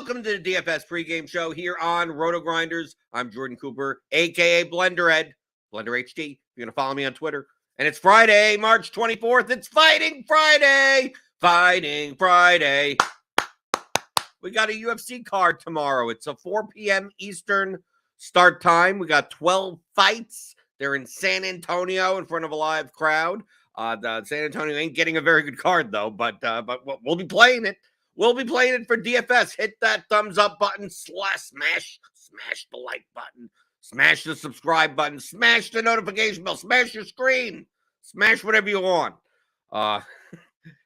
Welcome to the DFS pregame show here on RotoGrinders. I'm Jordan Cooper, a.k.a. Blender Ed, Blender HD. You're going to follow me on Twitter. And it's Friday, March 24th. It's Fighting Friday. Fighting Friday. We got a UFC card tomorrow. It's a 4 p.m. Eastern start time. We got 12 fights. They're in San Antonio in front of a live crowd. The San Antonio ain't getting a very good card, though, but we'll be playing it. We'll be playing it for DFS. Hit that thumbs up button, smash the like button, smash the subscribe button, smash the notification bell, smash your screen, smash whatever you want.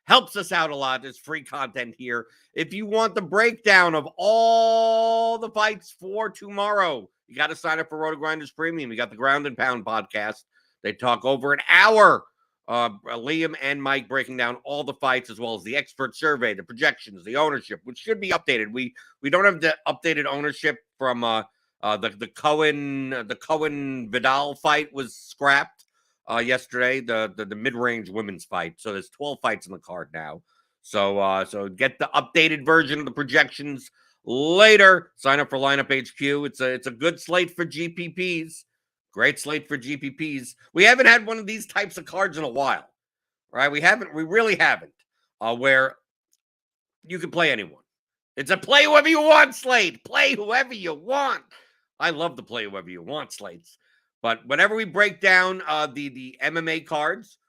Helps us out a lot. There's free content here. If you want the breakdown of all the fights for tomorrow, you got to sign up for RotoGrinders Premium. We got the Ground and Pound podcast. They talk over an hour. Liam and Mike breaking down all the fights, as well as the expert survey, the projections, the ownership, which should be updated. We don't have the updated ownership from the Cohen Vidal fight was scrapped yesterday. The mid-range women's fight. So there's 12 fights in the card now. So get the updated version of the projections later. Sign up for Lineup HQ. It's a good slate for GPPs. Great slate for GPPs. We haven't had one of these types of cards in a while, right? We really haven't, where you can play anyone. It's a play whoever you want slate. Play whoever you want. I love the play whoever you want slates. But whenever we break down the MMA cards,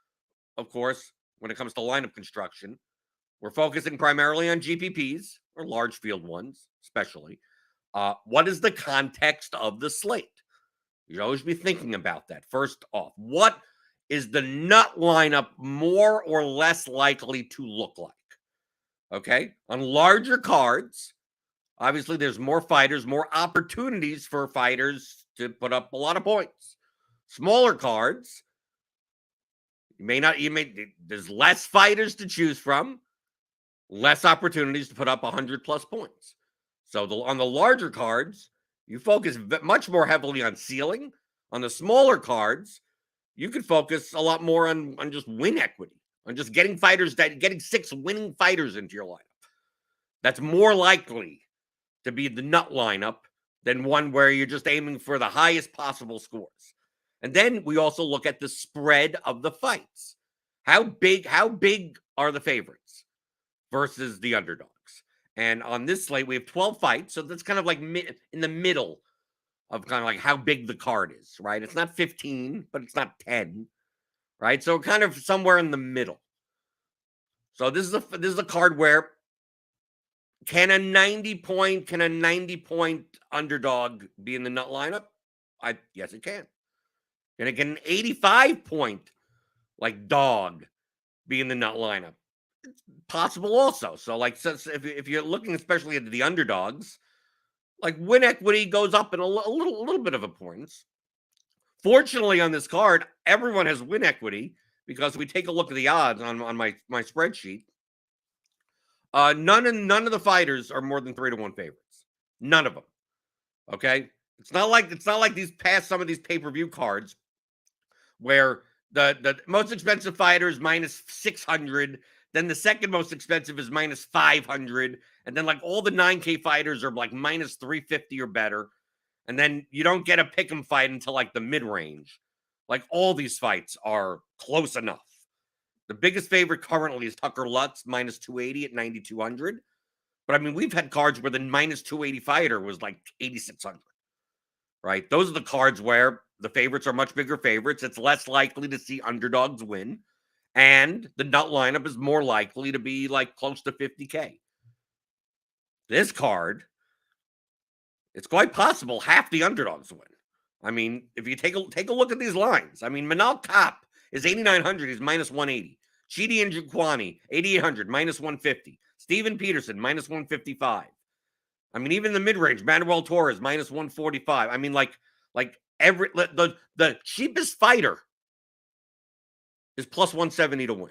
of course, when it comes to lineup construction, we're focusing primarily on GPPs, or large field ones, especially. What is the context of the slate? You should always be thinking about that. First off, what is the nut lineup more or less likely to look like? Okay? On larger cards, obviously there's more fighters, more opportunities for fighters to put up a lot of points. Smaller cards, there's less fighters to choose from, less opportunities to put up 100 plus points. So on the larger cards, you focus much more heavily on ceiling. On the smaller cards, you could focus a lot more on just win equity, on just getting 6 winning fighters into your lineup. That's more likely to be the nut lineup than one where you're just aiming for the highest possible scores. And then we also look at the spread of the fights. How big are the favorites versus the underdogs? And on this slate, we have 12 fights. So that's kind of like in the middle of kind of like how big the card is, right? It's not 15, but it's not 10, right? So kind of somewhere in the middle. So this is a card where can a 90 point underdog be in the nut lineup? Yes, it can. Can it get an 85 point like dog be in the nut lineup? It's possible also. So if you're looking especially at the underdogs, like win equity goes up in a little bit of importance. Fortunately, on this card, everyone has win equity because we take a look at the odds on my spreadsheet. None of the fighters are more than 3-1 favorites. None of them. Okay, it's not like some of these pay-per-view cards where the most expensive fighter is minus 600. Then the second most expensive is minus 500. And then like all the 9K fighters are like minus 350 or better. And then you don't get a pick'em fight until like the mid-range. Like all these fights are close enough. The biggest favorite currently is Tucker Lutz, minus 280 at 9,200. But I mean, we've had cards where the minus 280 fighter was like 8,600. Right? Those are the cards where the favorites are much bigger favorites. It's less likely to see underdogs win. And the nut lineup is more likely to be like close to 50K. This card, it's quite possible half the underdogs win. I mean, if you take a look at these lines, I mean, Manal Kopp is 8,900. He's minus 180. Chidi Njokuani, 8,800, minus 150. Steven Peterson, minus 155. I mean, even the mid-range, Manuel Torres, minus 145. I mean, like the cheapest fighter is plus 170 to win,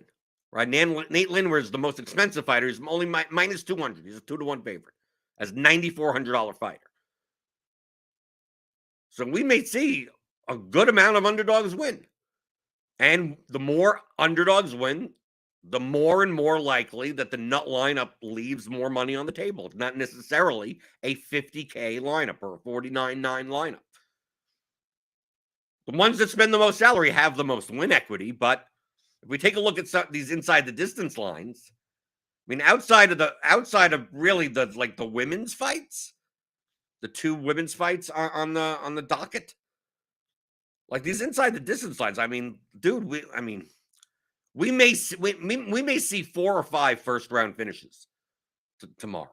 right? Nate Lindwer is the most expensive fighter. He's only minus 200. He's a 2-1 favorite as $9,400 fighter. So we may see a good amount of underdogs win. And the more underdogs win, the more and more likely that the nut lineup leaves more money on the table. It's not necessarily a 50K lineup or a 49.9 lineup. The ones that spend the most salary have the most win equity, but if we take a look at these inside the distance lines, I mean, outside of really the women's fights, the two women's fights on the docket, like these inside the distance lines. I mean, dude, we may see 4 or 5 first round finishes tomorrow.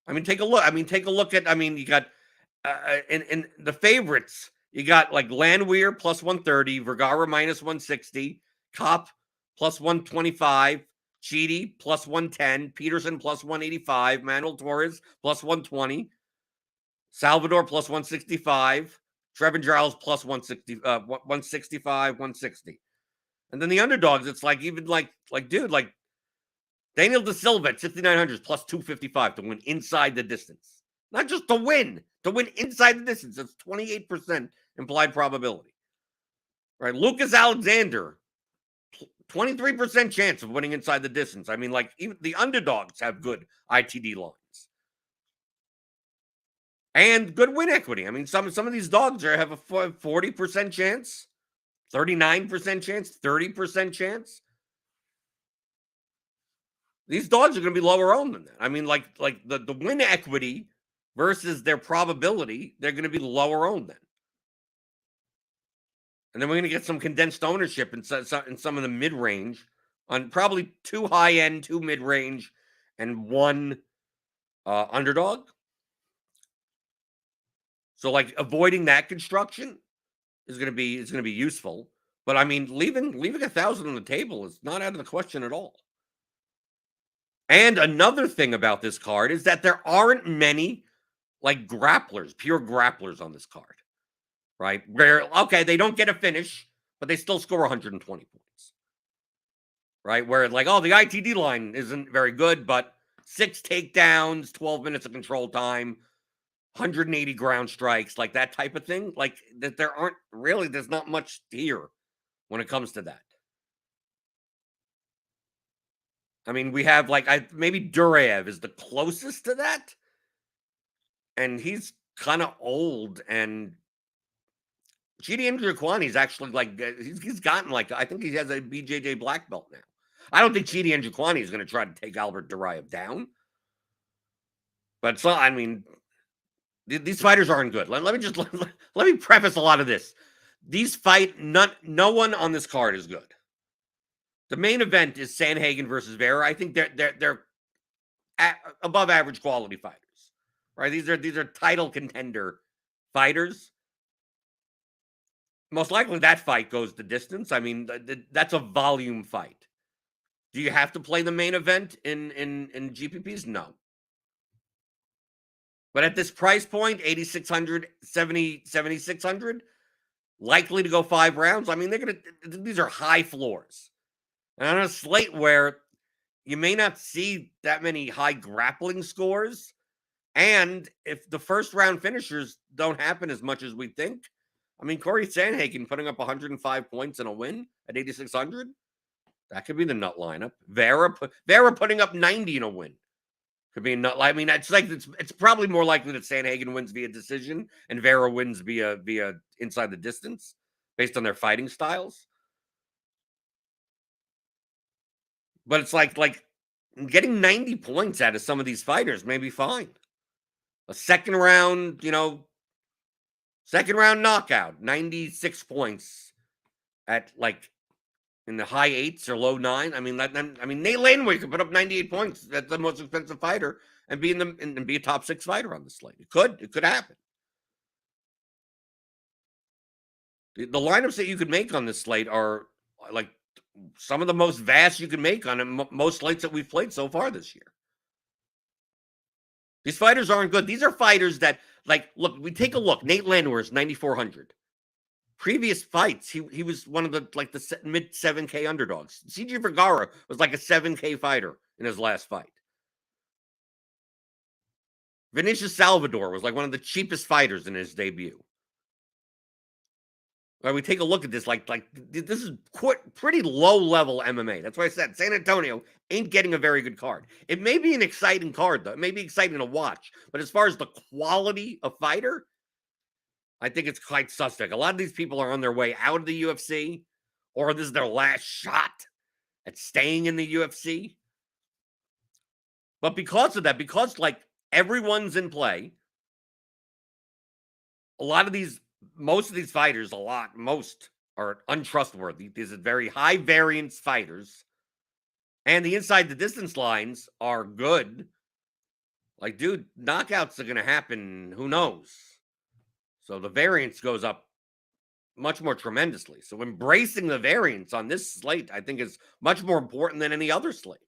I mean, take a look. You got in the favorites. You got like Landwehr plus 130, Vergara minus 160, Kopp plus 125, Chidi plus 110, Peterson plus 185, Manuel Torres plus 120, Salvador plus 165, Trevin Giles plus 165, 160. And then the underdogs, it's like even like Daniel Da Silva at 6,900 plus 255 to win inside the distance. Not just to win inside the distance. That's 28% implied probability. Right? Lucas Alexander, 23% chance of winning inside the distance. I mean, like, even the underdogs have good ITD lines. And good win equity. I mean, some of these dogs have a 40% chance, 39% chance, 30% chance. These dogs are going to be lower owned than that. I mean, like the win equity versus their probability, they're going to be lower owned then. And then we're going to get some condensed ownership in some of the mid-range on probably 2 high-end, 2 mid-range, and 1 underdog. So, like, avoiding that construction is going to be useful. But I mean, leaving 1,000 on the table is not out of the question at all. And another thing about this card is that there aren't many like grapplers, pure grapplers on this card, right? Where, okay, they don't get a finish, but they still score 120 points, right? Where like, oh, the ITD line isn't very good, but 6 takedowns, 12 minutes of control time, 180 ground strikes, like that type of thing. Like that, there's not much here when it comes to that. I mean, we have maybe Duraev is the closest to that. And he's kind of old. And Chidi Njokuani's actually he's gotten I think he has a BJJ black belt now. I don't think Chidi Njokuani is going to try to take Albert Duraev down. But so, I mean, these fighters aren't good. Let me preface a lot of this. No one on this card is good. The main event is Sandhagen versus Vera. I think they're above average quality fighters, right? These are title contender fighters. Most likely that fight goes the distance. I mean, that's a volume fight. Do you have to play the main event in GPPs? No. But at this price point, 8,600, 7,600, likely to go 5 rounds. I mean, these are high floors. And on a slate where you may not see that many high grappling scores, and if the first round finishers don't happen as much as we think, I mean, Corey Sandhagen putting up 105 points in a win at 8,600, that could be the nut lineup. Vera putting up 90 in a win could be a nut. I mean, it's probably more likely that Sandhagen wins via decision and Vera wins via inside the distance based on their fighting styles. But it's like getting 90 points out of some of these fighters may be fine. A second round knockout, 96 points at in the high 8s or low 9. I mean, Nate Landwehr could put up 98 points. That's the most expensive fighter and be be a top 6 fighter on the slate. It could happen. The lineups that you could make on this slate are like some of the most vast you can make on most slates that we've played so far this year. These fighters aren't good. These are fighters that, look, we take a look. Nate Landwehr is 9,400. Previous fights, he was one of the mid 7K underdogs. CJ Vergara was like a 7K fighter in his last fight. Vinicius Salvador was like one of the cheapest fighters in his debut. Right, we take a look at this, like this is pretty low-level MMA. That's why I said San Antonio ain't getting a very good card. It may be an exciting card, though. It may be exciting to watch. But as far as the quality of fighter, I think it's quite suspect. A lot of these people are on their way out of the UFC, or this is their last shot at staying in the UFC. But because of that, because like everyone's in play, most of these fighters, most are untrustworthy. These are very high variance fighters. And the inside the distance lines are good. Like, dude, knockouts are going to happen. Who knows? So the variance goes up much more tremendously. So embracing the variance on this slate, I think, is much more important than any other slate.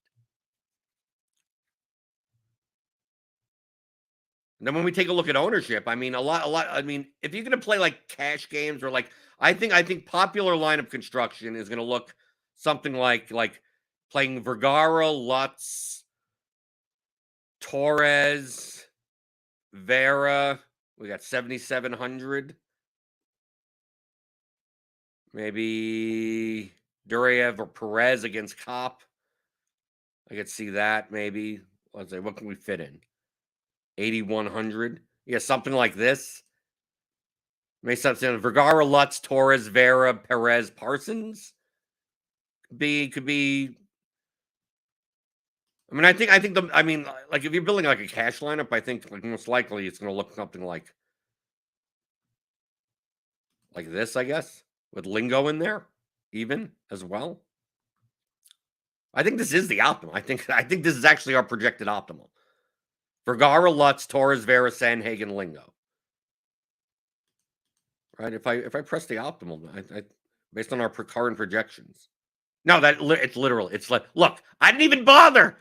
And then when we take a look at ownership, I mean, I mean, if you're going to play like cash games or like, I think popular lineup construction is going to look something like playing Vergara, Lutz, Torres, Vera. We got 7,700. Maybe Duraev or Perez against Kopp. I could see that maybe. Let's say, what can we fit in? 8,100. Yeah, something like this. Maybe something Vergara, Lutz, Torres, Vera, Perez, Parsons. Could be. I mean, like if you're building like a cash lineup, I think like most likely it's going to look something like this, I guess, with Lingo in there, even as well. I think this is the optimal. I think this is actually our projected optimal. Vergara, Lutz, Torres, Vera, Sandhagen, Lingo. Right? If I press the optimal, I based on our current projections. No, it's literal. It's like, look, I didn't even bother.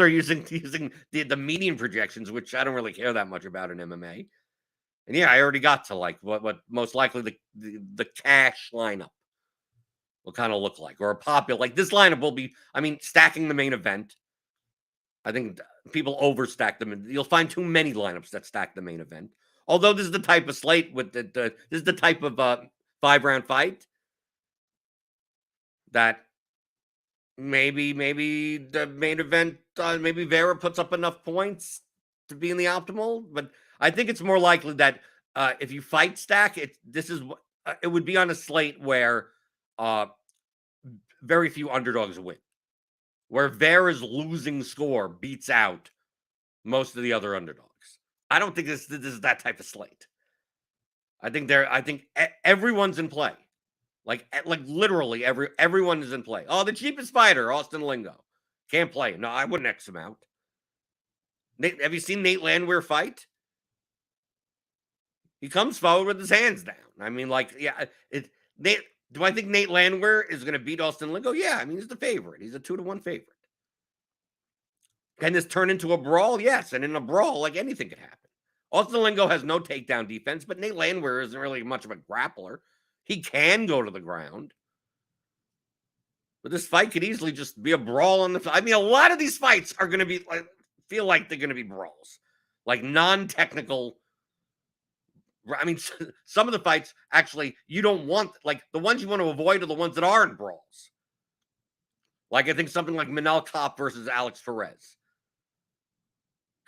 Using the median projections, which I don't really care that much about in MMA. And yeah, I already got to like what most likely the cash lineup will kind of look like, or a popular like this lineup will be. I mean, stacking the main event. I think people overstack them, and you'll find too many lineups that stack the main event. Although this is the type of slate with this is the type of 5-round fight that maybe the main event, maybe Vera puts up enough points to be in the optimal. But I think it's more likely that if you fight stack, it would be on a slate where very few underdogs win, where Vera's losing score beats out most of the other underdogs. I don't think this is that type of slate. I think everyone's in play. Like literally everyone is in play. Oh, the cheapest fighter, Austin Lingo. Can't play. No, I wouldn't X him out. Have you seen Nate Landwehr fight? He comes forward with his hands down. I mean, like, yeah, do I think Nate Landwehr is going to beat Austin Lingo? Yeah, I mean, he's the favorite. He's a 2-1 favorite. Can this turn into a brawl? Yes, and in a brawl, like anything could happen. Austin Lingo has no takedown defense, but Nate Landwehr isn't really much of a grappler. He can go to the ground. But this fight could easily just be a brawl on the. I mean, a lot of these fights are going to be feel like they're going to be brawls, like non-technical. I mean, some of the fights actually you don't want, like the ones you want to avoid are the ones that aren't brawls. Like I think something like Manel Kopp versus Alex Perez.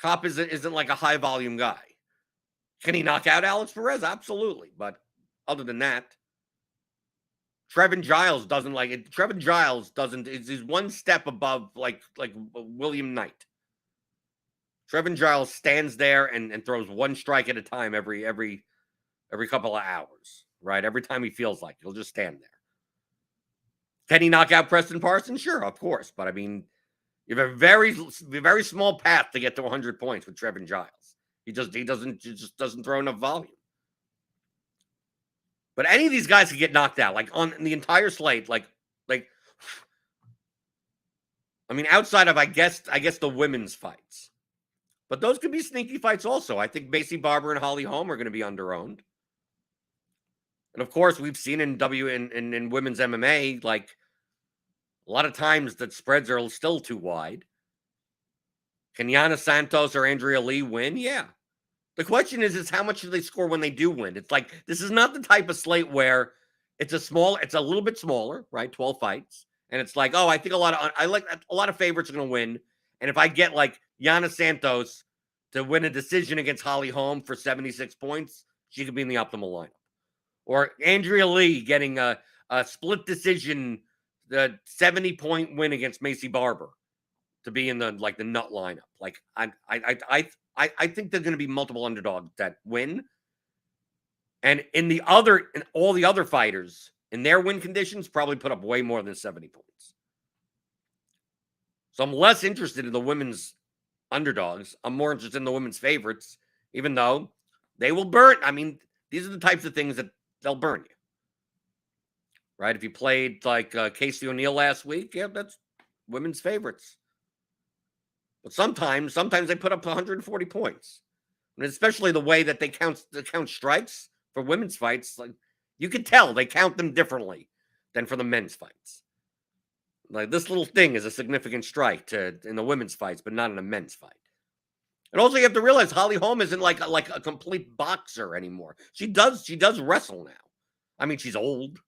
Kopp isn't like a high volume guy. Can he knock out Alex Perez? Absolutely, but other than that. Trevin Giles doesn't like it. Trevin Giles doesn't. He's one step above like William Knight. Trevin Giles stands there and throws one strike at a time every couple of hours. Right, every time he feels like he'll just stand there. Can he knock out Preston Parsons? Sure, of course. But I mean, you have a very small path to get to 100 points with Trevin Giles. He just doesn't throw enough volume. But any of these guys could get knocked out, like on the entire slate, like I mean, outside of I guess the women's fights, but those could be sneaky fights also. I think Macy Barber and Holly Holm are going to be underowned, and of course, we've seen in women's MMA like a lot of times that spreads are still too wide. Can Yana Santos or Andrea Lee win? Yeah, The question is how much do they score when they do win? It's like, this is not the type of slate where it's a little bit smaller, right? 12 fights. And it's like, I think a lot of favorites are going to win. And if I get like Yana Santos to win a decision against Holly Holm for 76 points, she could be in the optimal lineup. Or Andrea Lee getting a split decision, the 70-point win against Macy Barber to be in the nut lineup. Like, I think there's going to be multiple underdogs that win. And all the other fighters in their win conditions probably put up way more than 70 points. So I'm less interested in the women's underdogs. I'm more interested in the women's favorites, even though they will burn. I mean, these are the types of things that they'll burn you. Right? If you played like Casey O'Neill last week, yeah, that's women's favorites. But sometimes they put up 140 points. And especially the way that they count strikes for women's fights, like, you can tell they count them differently than for the men's fights. Like, this little thing is a significant strike in the women's fights, but not in a men's fight. And also, you have to realize Holly Holm isn't like a complete boxer anymore. She does wrestle now. I mean, she's old,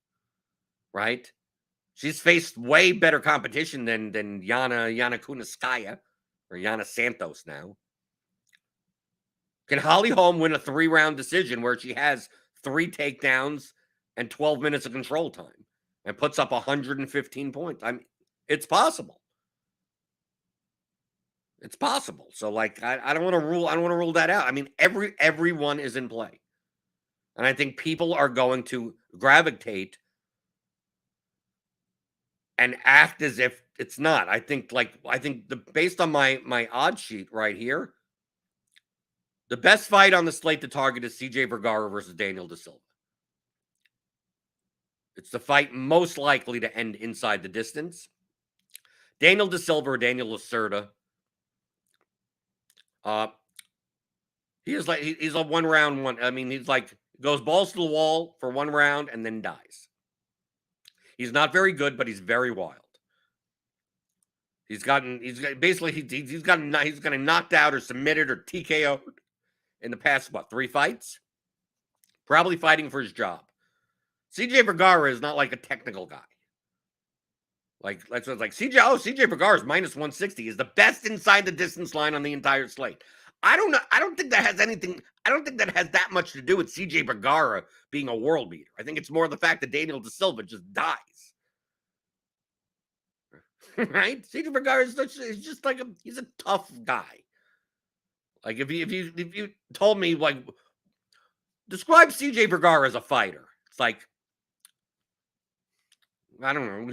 right? She's faced way better competition than Yana Kunitskaya or Yana Santos now. Can Holly Holm win a 3-round decision where she has 3 takedowns and 12 minutes of control time and puts up 115 points? I mean, it's possible. It's possible. So, like, I don't want to rule that out. I mean, everyone is in play. And I think people are going to gravitate and act as if it's not. I think based on my odds sheet right here, the best fight on the slate to target is CJ Vergara versus Daniel Da Silva. It's the fight most likely to end inside the distance. Daniel Da Silva or Daniel Lacerda. He's a 1-round one. I mean, he's like goes balls to the wall for 1 round and then dies. He's not very good, but he's very wild. He's gotten knocked out or submitted or TKO'd in the past, 3 fights? Probably fighting for his job. CJ Vergara is not like a technical guy. Like CJ Vergara is minus 160, is the best inside the distance line on the entire slate. I don't know. I don't think that has that much to do with CJ Vergara being a world beater. I think it's more the fact that Daniel Da Silva just dies. Right? CJ Vergara is just like he's a tough guy. Like, if you told me, like, describe CJ Vergara as a fighter, it's like, I don't know.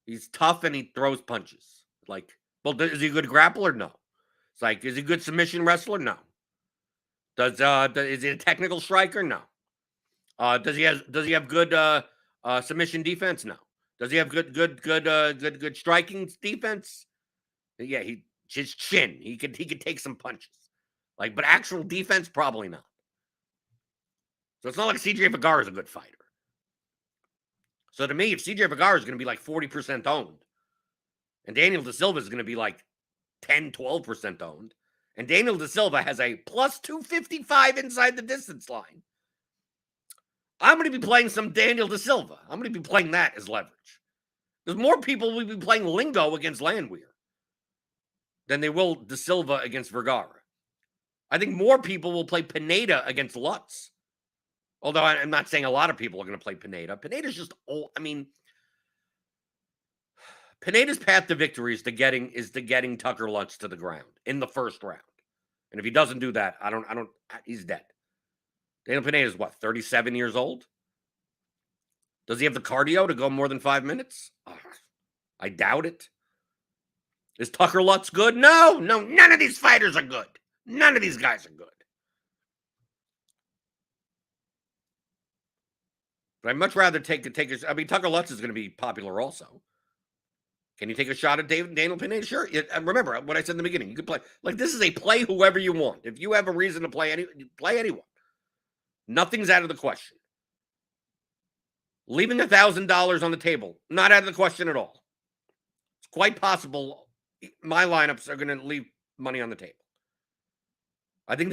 He's tough and he throws punches. Like, well, is he a good grappler? No. It's like, is he a good submission wrestler? No. Is he a technical striker? No. Does he have good submission defense? No. Does he have good striking defense? Yeah, his chin. He could take some punches. Like, but actual defense, probably not. So it's not like CJ Vergara is a good fighter. So to me, if CJ Vergara is going to be like 40% owned, and Daniel Da Silva is going to be like 10-12% owned, and Daniel Da Silva has a plus 255 inside the distance line, I'm going to be playing some Daniel Da Silva. I'm going to be playing that as leverage. Because more people will be playing Lingo against Landwehr than they will Da Silva against Vergara. I think more people will play Pineda against Lutz. Although I'm not saying a lot of people are going to play Pineda. Pineda's just old. I mean, Pineda's path to victory is to getting Tucker Lutz to the ground in the first round. And if he doesn't do that, he's dead. Daniel Pineda is 37 years old? Does he have the cardio to go more than 5 minutes? I doubt it. Is Tucker Lutz good? No, none of these fighters are good. None of these guys are good. But I'd much rather take I mean, Tucker Lutz is going to be popular also. Can you take a shot at Daniel Pineda? Sure. Remember what I said in the beginning. You could play. Like, this is a play whoever you want. If you have a reason to play anyone. Nothing's out of the question. Leaving $1,000 on the table, not out of the question at all. It's quite possible my lineups are going to leave money on the table. I think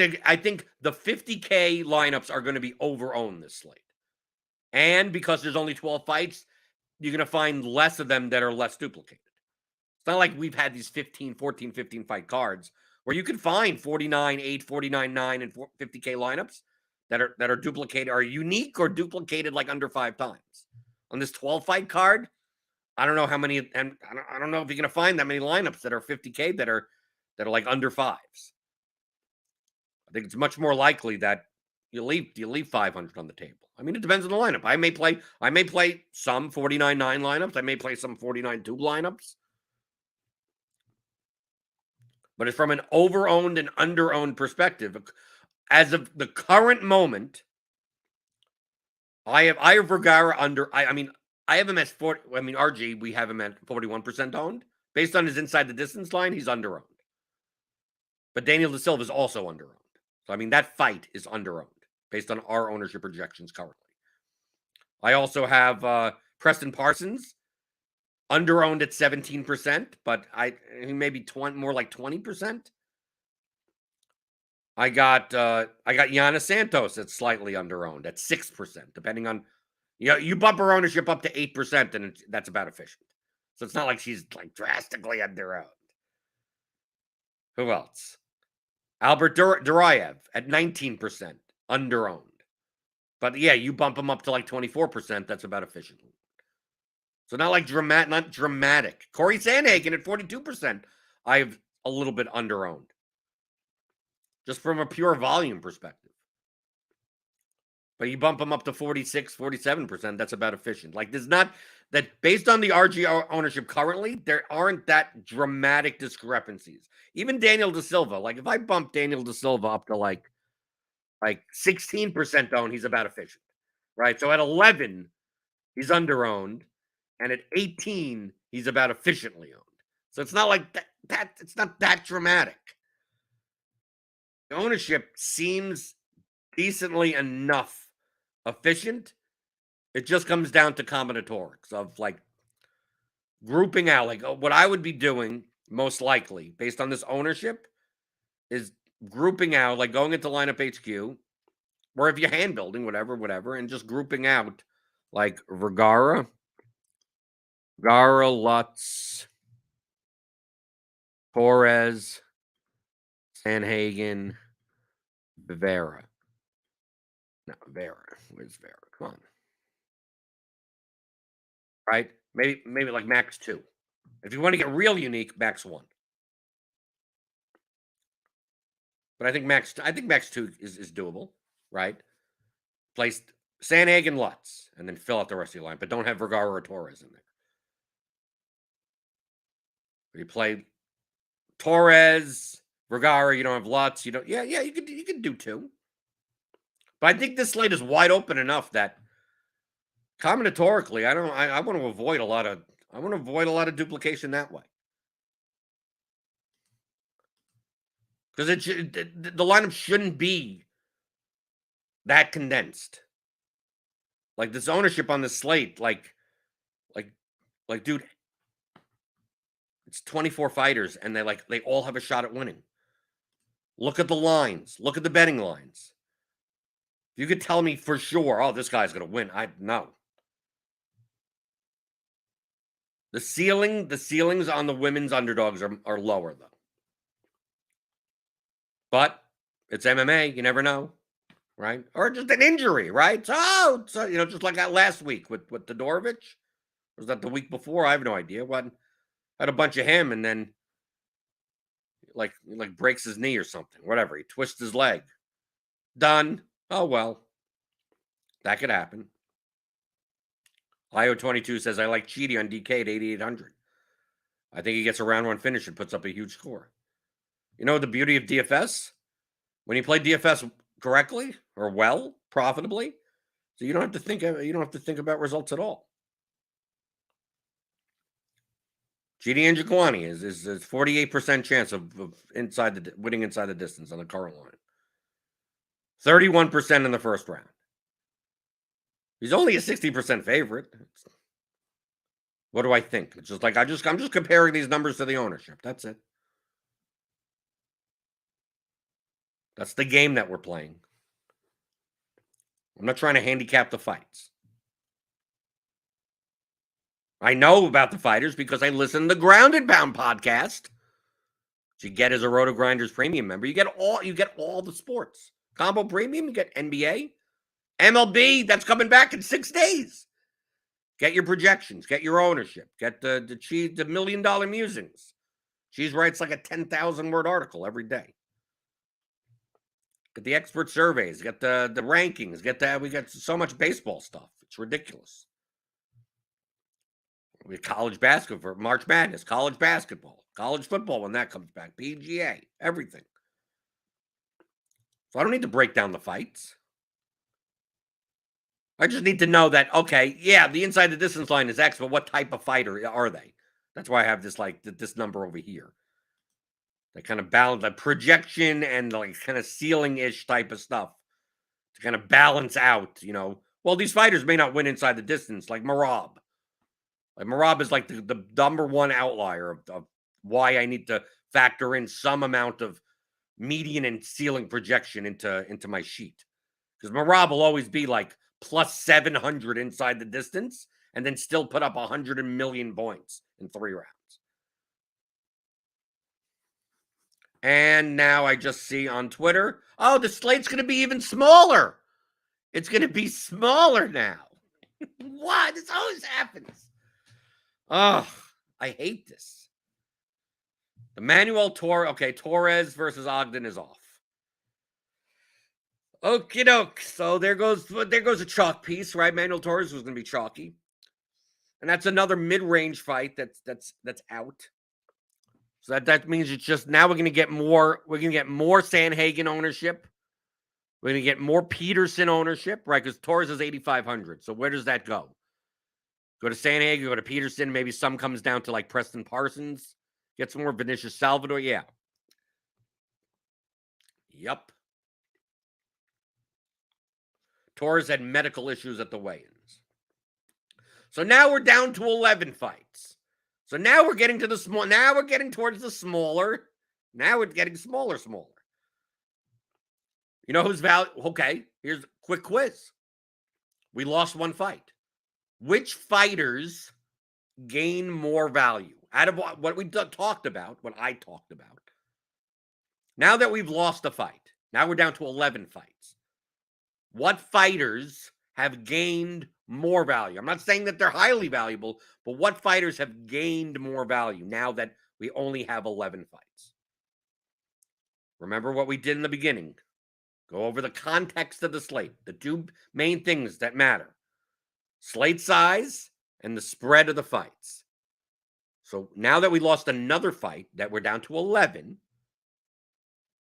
the 50K lineups are going to be over-owned this slate. And because there's only 12 fights, you're going to find less of them that are less duplicated. It's not like we've had these 15, 14, 15 fight cards where you can find 49-8, 49-9, and 50K lineups that are duplicated, are unique or duplicated like under 5 times. On this 12 fight card, I don't know how many, and I don't know if you're going to find that many lineups that are 50K that are like under 5s. I think it's much more likely that you leave 500 on the table. I mean, it depends on the lineup. I may play some 49-9 lineups. I may play some 49-2 lineups. But it's from an over-owned and under-owned perspective. As of the current moment, I have Vergara under. I have him at 40. I mean, RG, we have him at 41% owned. Based on his inside the distance line, he's under-owned. But Daniel Da Silva is also under-owned. So, I mean, that fight is under-owned based on our ownership projections currently. I also have Preston Parsons under-owned at 17%, but maybe more like 20%. I got Giannis Santos at slightly under-owned at 6%, depending on, you bump her ownership up to 8%, and that's about efficient. So it's not like she's like drastically under-owned. Who else? Albert Duraev at 19%, under-owned. But yeah, you bump him up to like 24%, that's about efficient. So not dramatic. Corey Sandhagen at 42%, I have a little bit under-owned. Just from a pure volume perspective. But you bump him up to 46, 47%, that's about efficient. Like, there's not, that based on the RG ownership currently, there aren't that dramatic discrepancies. Even Daniel Da Silva, like if I bump Daniel Da Silva up to like 16% owned, he's about efficient, right? So at 11, he's under-owned, and at 18, he's about efficiently owned. So it's not like that it's not that dramatic. The ownership seems decently enough efficient. It just comes down to combinatorics of like grouping out. Like what I would be doing most likely based on this ownership is grouping out, like going into lineup HQ, or if you're hand building, whatever, and just grouping out like Vergara, Lutz, Torres, Sanhagen, Vera. No, Vera. Where's Vera? Come on. Right? Maybe like max 2. If you want to get real unique, max 1. But I think max 2 is doable, right? Place Sanhagen, Lutz, and then fill out the rest of your line, but don't have Vergara or Torres in there. You play Torres, Vergara, you don't have Lutz, you don't. Yeah, you could do 2. But I think this slate is wide open enough that combinatorically, I want to avoid a lot of duplication that way. Because the lineup shouldn't be that condensed. Like this ownership on the slate, like, dude, it's 24 fighters, and they all have a shot at winning. Look at the lines. Look at the betting lines. You could tell me for sure, oh, this guy's going to win. No. The ceilings on the women's underdogs are lower, though. But it's MMA. You never know, right? Or just an injury, right? So just like that last week with Todorovic. Was that the week before? I have no idea. What, had a bunch of him, and then like breaks his knee or something. Whatever. He twists his leg. Done. Oh, well. That could happen. IO22 says, I like Chidi on DK at 8,800. I think he gets a round 1 finish and puts up a huge score. You know the beauty of DFS? When you play DFS correctly or well, profitably, so you don't have to think about results at all. Chidi and Jaquani is 48% chance of winning inside the distance on the current line. 31% in the first round. He's only a 60% favorite. What do I think? It's just like I'm just comparing these numbers to the ownership. That's it. That's the game that we're playing. I'm not trying to handicap the fights. I know about the fighters because I listen to the Ground and Pound podcast, which you get as a RotoGrinders premium member. You get all the sports. Combo premium, you get NBA, MLB, that's coming back in 6 days. Get your projections, get your ownership, get the $1 million musings. She writes like a 10,000 word article every day. Get the expert surveys, get the rankings, we got so much baseball stuff. It's ridiculous. We have college basketball for March Madness, college basketball, college football when that comes back, PGA, everything. So I don't need to break down the fights. I just need to know that, okay, yeah, the inside the distance line is X, but what type of fighter are they? That's why I have this number over here. That kind of balance, the projection and like kind of ceiling-ish type of stuff to kind of balance out, Well, these fighters may not win inside the distance, like Mma. Like Mma is like the number one outlier of why I need to factor in some amount of median and ceiling projection into my sheet. Because Mma will always be like plus 700 inside the distance and then still put up 100 million points in 3 rounds. And now I just see on Twitter, oh, the slate's going to be even smaller. It's going to be smaller now. What? This always happens. Oh, I hate this. The Manuel Torres versus Ogden is off. Okie doke. So there goes a chalk piece, right? Manuel Torres was going to be chalky. And that's another mid-range fight that's out. So that means it's just now we're going to get more Sandhagen ownership. We're going to get more Peterson ownership, right? Because Torres is 8,500. So where does that go? Go to Sandhagen, go to Peterson. Maybe some comes down to like Preston Parsons. Get some more Vinicius Salvador. Yeah. Yep. Torres had medical issues at the weigh-ins. So now we're down to 11 fights. So now we're getting to the small. Now we're getting towards the smaller. Now we're getting smaller. You know who's value? Okay, here's a quick quiz. We lost one fight. Which fighters gain more value out of what we talked about, what I talked about? Now that we've lost a fight, now we're down to 11 fights. What fighters have gained more value? I'm not saying that they're highly valuable, but what fighters have gained more value now that we only have 11 fights? Remember what we did in the beginning. Go over the context of the slate, the 2 main things that matter. Slate size and the spread of the fights. So now that we lost another fight, that we're down to 11,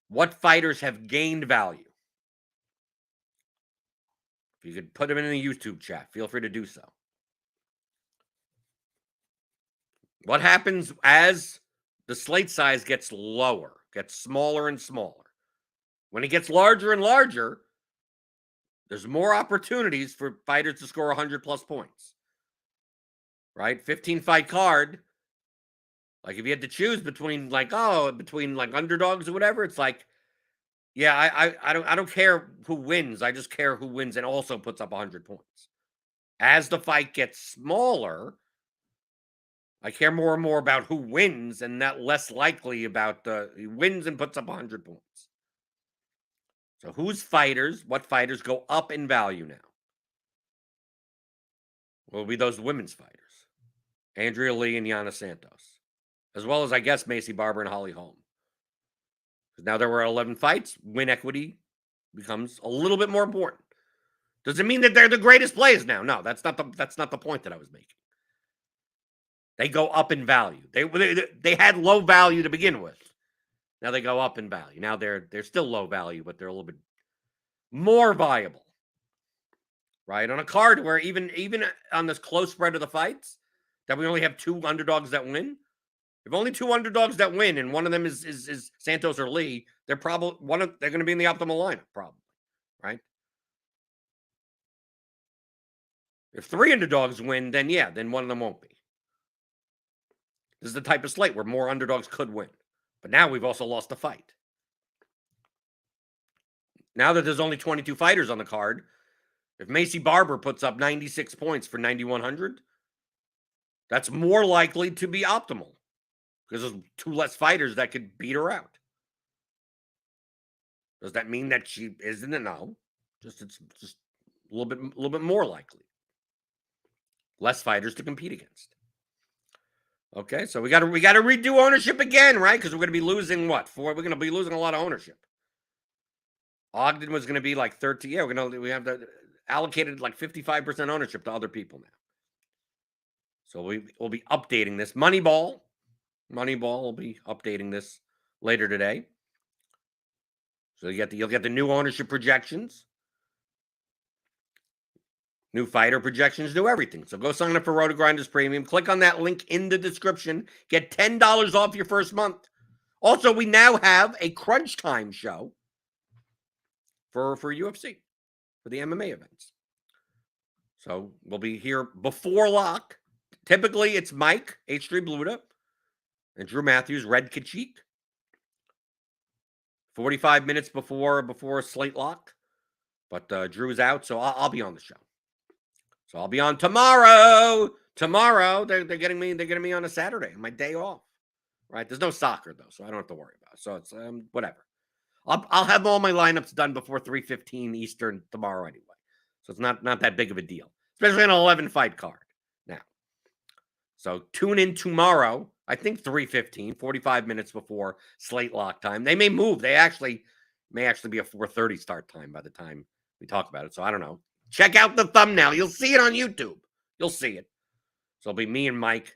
what fighters have gained value? If you could put them in the YouTube chat, feel free to do so. What happens as the slate size gets lower, gets smaller and smaller? When it gets larger and larger, there's more opportunities for fighters to score 100 plus points. Right? 15-fight card. Like if you had to choose between underdogs or whatever, it's like, yeah, I don't care who wins. I just care who wins and also puts up 100 points. As the fight gets smaller, I care more and more about who wins and that less likely about who wins and puts up 100 points. So what fighters go up in value now? Will be those women's fighters. Andrea Lee and Yana Santos. As well as, I guess, Macy Barber and Holly Holm. Because now there were 11 fights, win equity becomes a little bit more important. Does it mean that they're the greatest players now? No, that's not the point that I was making. They go up in value. They had low value to begin with. Now they go up in value. Now they're still low value, but they're a little bit more viable. Right? On a card where even on this close spread of the fights, that we only have 2 underdogs that win. If only 2 underdogs that win, and one of them is Santos or Lee, they're going to be in the optimal lineup, probably. Right? If 3 underdogs win, then one of them won't be. This is the type of slate where more underdogs could win. But now we've also lost a fight. now that there's only 22 fighters on the card, if Macy Barber puts up 96 points for 9,100, that's more likely to be optimal because there's 2 less fighters that could beat her out. Does that mean that she isn't? No. It's just a little bit more likely. Less fighters to compete against. Okay, so we got to redo ownership again, right? Because we're going to be losing what? We're going to be losing a lot of ownership. Ogden was going to be like 13. Yeah, we have allocated like 55% ownership to other people now. So we'll be updating this. Moneyball will be updating this later today. So you'll get the new ownership projections, new fighter projections, new everything. So go sign up for RotoGrinders Premium. Click on that link in the description. Get $10 off your first month. Also, we now have a crunch time show for UFC, for the MMA events. So we'll be here before lock. Typically, it's Mike, H3 Bluda, and Drew Matthews, Red Kachik. 45 minutes before slate lock. But Drew's out, so I'll be on the show. So I'll be on tomorrow. Tomorrow, they're getting me on a Saturday, my day off. Right? There's no soccer though, so I don't have to worry about it. So it's whatever. I'll have all my lineups done before 3:15 Eastern tomorrow anyway. So it's not that big of a deal, especially on an 11-fight card now. So tune in tomorrow. I think 3:15, 45 minutes before slate lock time. They may move. They may actually be a 4:30 start time by the time we talk about it. So I don't know. Check out the thumbnail. You'll see it on YouTube. You'll see it. So it'll be me and Mike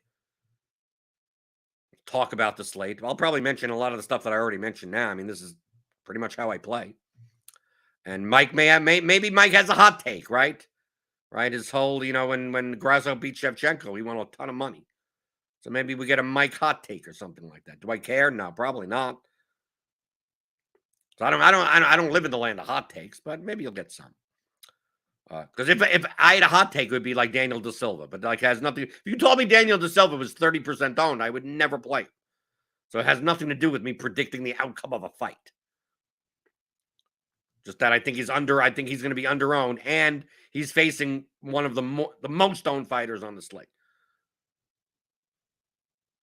talk about the slate. I'll probably mention a lot of the stuff that I already mentioned now. I mean, this is pretty much how I play. And Mike maybe Mike has a hot take, right? Right? His whole, when Grasso beat Shevchenko, he won a ton of money. So maybe we get a Mike hot take or something like that. Do I care? No, probably not. So I don't live in the land of hot takes, but maybe you'll get some. Because if I had a hot take, it would be like Daniel Da Silva, but like it has nothing. If you told me Daniel Da Silva was 30% owned, I would never play. So it has nothing to do with me predicting the outcome of a fight. Just that I think he's going to be under-owned, and he's facing one of the most owned fighters on the slate.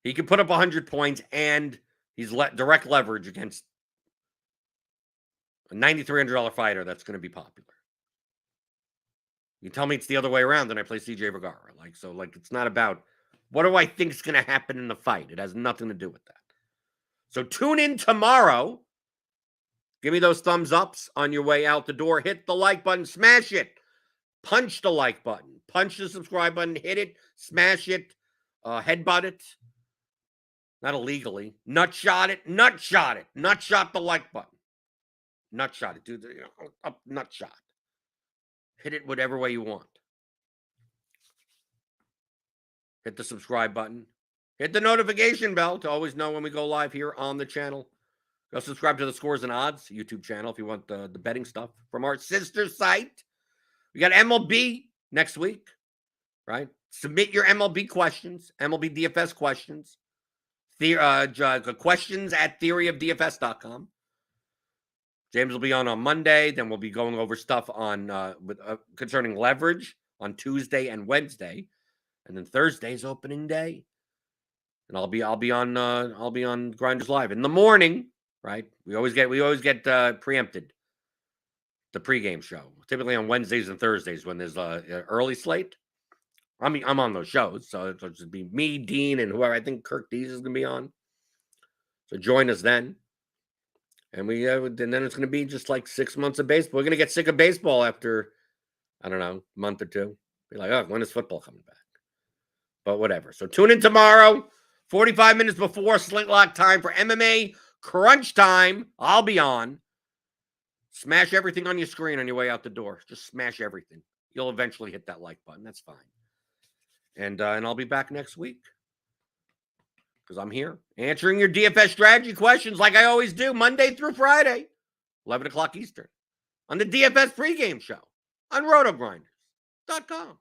He can put up 100 points, and he's direct leverage against a $9,300 fighter that's going to be popular. You tell me it's the other way around, then I play CJ Vergara. It's not about what do I think is going to happen in the fight. It has nothing to do with that. So tune in tomorrow. Give me those thumbs ups on your way out the door. Hit the like button. Smash it. Punch the like button. Punch the subscribe button. Hit it. Smash it. Headbutt it. Not illegally. Nutshot it. Nutshot it. Nutshot the like button. Nutshot it. Dude, up nutshot. Hit it whatever way you want. Hit the subscribe button. Hit the notification bell to always know when we go live here on the channel. Go subscribe to the Scores and Odds YouTube channel if you want the betting stuff from our sister site. We got MLB next week, right? Submit your MLB questions, MLB DFS questions. Questions at theoryofdfs.com. James will be on Monday. Then we'll be going over stuff on concerning leverage on Tuesday and Wednesday, and then Thursday's opening day. And I'll be on Grinders Live in the morning. Right? We always get preempted. The pregame show, typically on Wednesdays and Thursdays when there's early slate. I'm on those shows, so it'll just be me, Dean, and whoever. I think Kirk Dees is going to be on. So join us then. And then it's going to be just like 6 months of baseball. We're going to get sick of baseball after, I don't know, a month or two. Be like, oh, when is football coming back? But whatever. So tune in tomorrow, 45 minutes before slate lock time for MMA crunch time. I'll be on. Smash everything on your screen on your way out the door. Just smash everything. You'll eventually hit that like button. That's fine. And I'll be back next week. Because I'm here answering your DFS strategy questions like I always do, Monday through Friday, 11 o'clock Eastern, on the DFS pregame show on RotoGrinders.com.